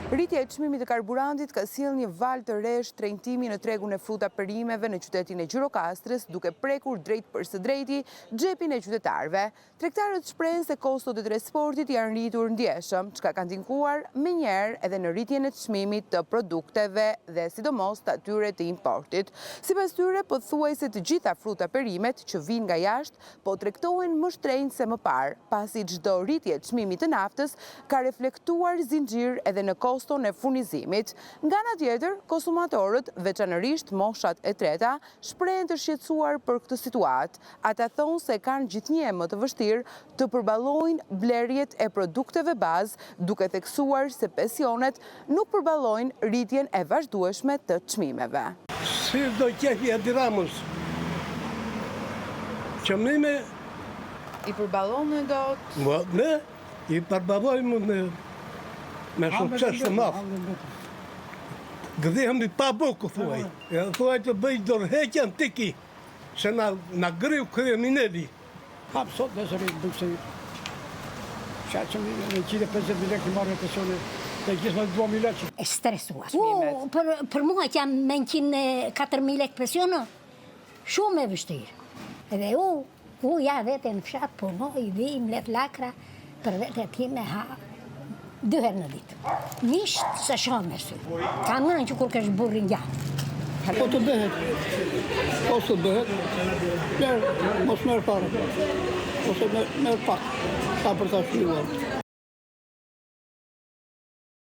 Rritja e çmimit të karburantit ka sjellë një val të re shtrenjtimi në tregun e fruta perimeve në qytetin e Gjirokastrës, duke prekur drejt për së drejti xhepin e qytetarëve. Tregtarët shprehen se kostot e transportit janë rritur ndjeshëm, çka ka ndikuar menjëherë edhe në rritjen e çmimit të produkteve dhe sidomos të atyre të importit. Sipas tyre, pothuajse të gjitha fruta perimet që vijnë nga jashtë po tregtohen më shtrenjtë se më parë, pasi çdo rritje e çmimit të naftës ka reflektuar zinxhir edhe në koston e furnizimit. Nga ana tjetër, konsumatorët, veçanërisht moshat e treta, shprehen të shqetësuar për këtë situatë. Ata thonë se kanë gjithnjë më të vështirë të përballojnë blerjet e produkteve bazë, duke theksuar se pensionet nuk përballojnë rritjen e vazhdueshme të çmimeve. Si do qefi Edi Ramos? Çmime I përballon dot? Ne i përballojmë me sukses të madh. Gëdhehemi pa buku, thuaj. Thuaj të bëj dorëheqjen tiki, se na griu kriminali. Hap sot dhe zëri dukse shaqëm në 150.000 lekë marrë persone dhe gjithë më 2.000 lekë. E stresuar. Për mua që jam me 4.000 lekë pensionë, shumë e vështirë. Edhe ja vete në fshat punoj, vim, let lakra, për vete ti me ha 2 herë në ditë. Misht se shumë me sy. Ka mënë që kur kesh burrin gjatë. Po të bëhet, mos merë fare, ose merë pak, sa për ta shlyuar.